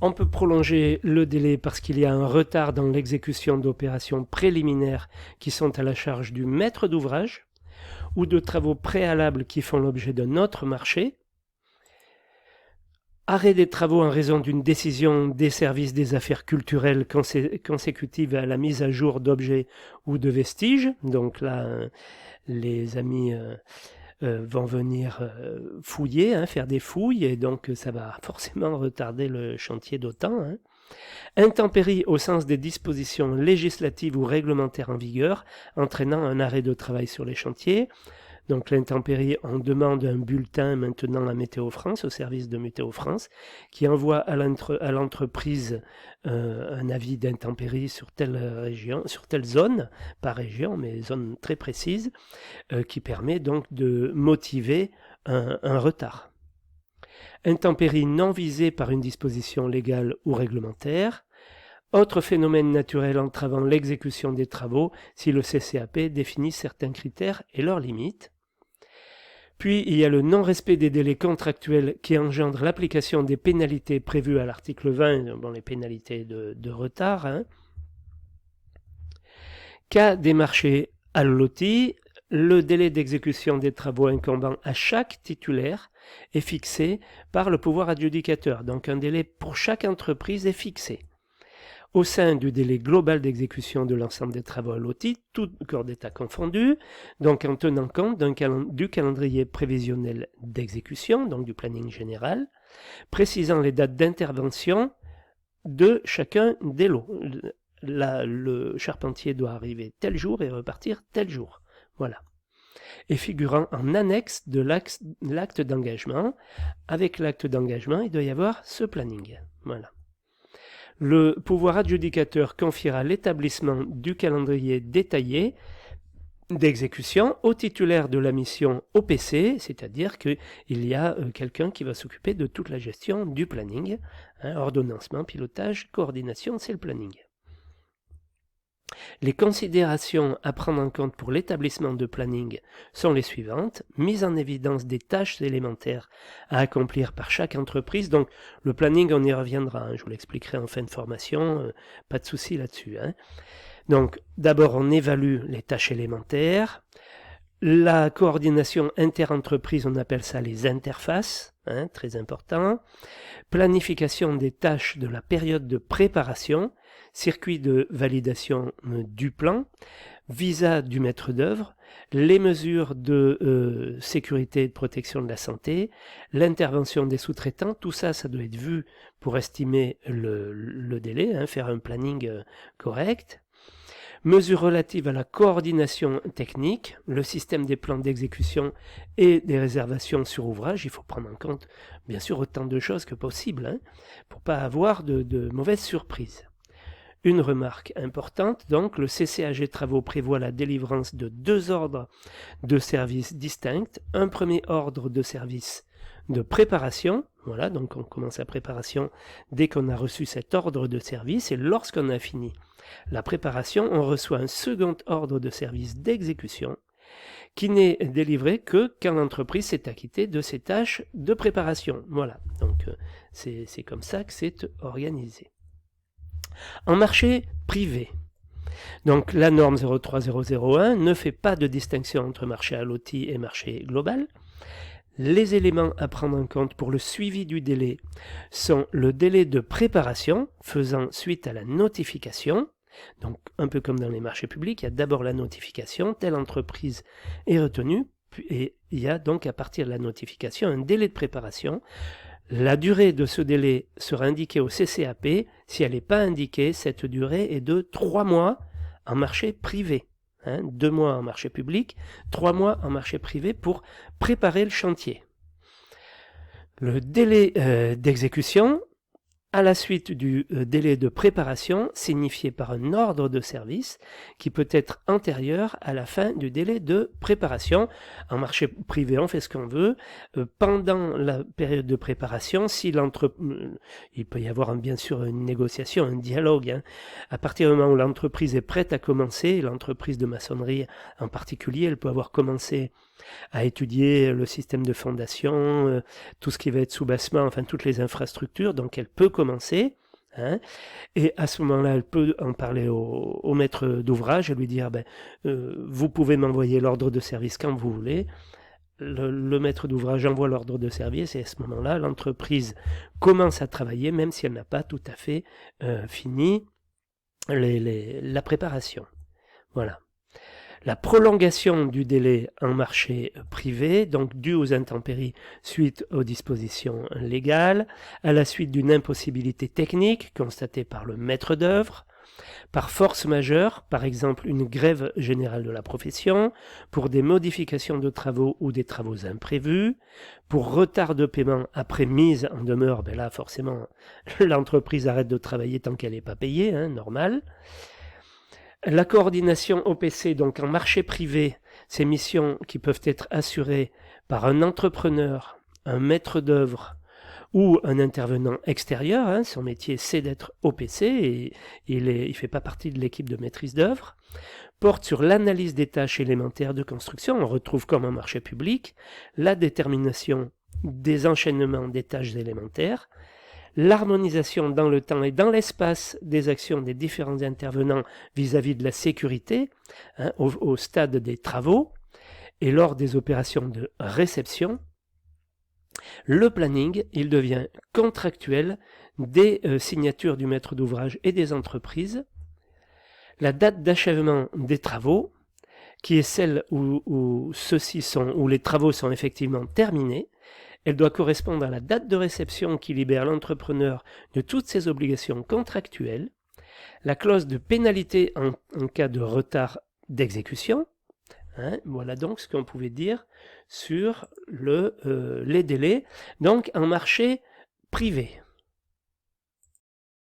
On peut prolonger le délai parce qu'il y a un retard dans l'exécution d'opérations préliminaires qui sont à la charge du maître d'ouvrage ou de travaux préalables qui font l'objet d'un autre marché. Arrêt des travaux en raison d'une décision des services des affaires culturelles consécutive à la mise à jour d'objets ou de vestiges. Donc là, les amis vont venir fouiller, faire des fouilles, et donc ça va forcément retarder le chantier d'autant. Intempéries au sens des dispositions législatives ou réglementaires en vigueur, entraînant un arrêt de travail sur les chantiers. Donc l'intempérie, on demande un bulletin maintenant à Météo France, au service de Météo France, qui envoie à l'entreprise un avis d'intempérie sur telle région, sur telle zone, pas région, mais zone très précise, qui permet donc de motiver un retard. Intempérie non visée par une disposition légale ou réglementaire. Autre phénomène naturel entravant l'exécution des travaux si le CCAP définit certains critères et leurs limites. Puis il y a le non-respect des délais contractuels qui engendre l'application des pénalités prévues à l'article 20, les pénalités de retard. Cas des marchés allotis, le délai d'exécution des travaux incombant à chaque titulaire est fixé par le pouvoir adjudicateur. Donc un délai pour chaque entreprise est fixé. Au sein du délai global d'exécution de l'ensemble des travaux allotis, tout corps d'État confondu, donc en tenant compte du calendrier prévisionnel d'exécution, donc du planning général, précisant les dates d'intervention de chacun des lots. Là, le charpentier doit arriver tel jour et repartir tel jour. Voilà. Et figurant en annexe de l'acte d'engagement. Avec l'acte d'engagement, il doit y avoir ce planning. Voilà. Le pouvoir adjudicateur confiera l'établissement du calendrier détaillé d'exécution au titulaire de la mission OPC, c'est-à-dire qu'il y a quelqu'un qui va s'occuper de toute la gestion du planning. Ordonnancement, pilotage, coordination, c'est le planning. Les considérations à prendre en compte pour l'établissement de planning sont les suivantes. Mise en évidence des tâches élémentaires à accomplir par chaque entreprise. Donc le planning, on y reviendra, je vous l'expliquerai en fin de formation, pas de souci là-dessus. Donc d'abord on évalue les tâches élémentaires. La coordination inter-entreprise, on appelle ça les interfaces, très important. Planification des tâches de la période de préparation, circuit de validation du plan, visa du maître d'œuvre, les mesures de sécurité et de protection de la santé, l'intervention des sous-traitants, tout ça, ça doit être vu pour estimer le délai, faire un planning correct. Mesures relatives à la coordination technique, le système des plans d'exécution et des réservations sur ouvrage. Il faut prendre en compte, bien sûr, autant de choses que possible pour ne pas avoir de mauvaises surprises. Une remarque importante, donc, le CCAG Travaux prévoit la délivrance de 2 ordres de service distincts. Un premier ordre de service de préparation, voilà, donc on commence la préparation dès qu'on a reçu cet ordre de service, et lorsqu'on a fini la préparation, on reçoit un second ordre de service d'exécution qui n'est délivré que quand l'entreprise s'est acquittée de ses tâches de préparation. Voilà, donc c'est comme ça que c'est organisé. En marché privé, donc la norme 03001 ne fait pas de distinction entre marché alloti et marché global. Les éléments à prendre en compte pour le suivi du délai sont le délai de préparation faisant suite à la notification. Donc un peu comme dans les marchés publics, il y a d'abord la notification, telle entreprise est retenue, et il y a donc à partir de la notification un délai de préparation. La durée de ce délai sera indiquée au CCAP. Si elle n'est pas indiquée, cette durée est de 3 mois en marché privé. 2 mois en marché public, 3 mois en marché privé pour préparer le chantier. Le délai d'exécution, à la suite du délai de préparation, signifié par un ordre de service qui peut être antérieur à la fin du délai de préparation. En marché privé, on fait ce qu'on veut. Pendant la période de préparation, il peut y avoir bien sûr une négociation, un dialogue. À partir du moment où l'entreprise est prête à commencer, l'entreprise de maçonnerie en particulier, elle peut avoir commencé à étudier le système de fondation, tout ce qui va être soubassement, enfin toutes les infrastructures, donc elle peut commencer commencer. Hein, et à ce moment-là, elle peut en parler au maître d'ouvrage et lui dire vous pouvez m'envoyer l'ordre de service quand vous voulez. Le maître d'ouvrage envoie l'ordre de service et à ce moment-là, l'entreprise commence à travailler même si elle n'a pas tout à fait fini la préparation. Voilà. La prolongation du délai en marché privé, donc due aux intempéries suite aux dispositions légales, à la suite d'une impossibilité technique constatée par le maître d'œuvre, par force majeure, par exemple une grève générale de la profession, pour des modifications de travaux ou des travaux imprévus, pour retard de paiement après mise en demeure, là forcément l'entreprise arrête de travailler tant qu'elle n'est pas payée, normal. La coordination OPC, donc en marché privé, ces missions qui peuvent être assurées par un entrepreneur, un maître d'œuvre ou un intervenant extérieur, son métier c'est d'être OPC et il ne fait pas partie de l'équipe de maîtrise d'œuvre, porte sur l'analyse des tâches élémentaires de construction, on retrouve comme un marché public, la détermination des enchaînements des tâches élémentaires, l'harmonisation dans le temps et dans l'espace des actions des différents intervenants vis-à-vis de la sécurité au stade des travaux et lors des opérations de réception. Le planning, il devient contractuel des signatures du maître d'ouvrage et des entreprises. La date d'achèvement des travaux, qui est celle où les travaux sont effectivement terminés, elle doit correspondre à la date de réception qui libère l'entrepreneur de toutes ses obligations contractuelles, la clause de pénalité en cas de retard d'exécution. Voilà donc ce qu'on pouvait dire sur les délais. Donc un marché privé.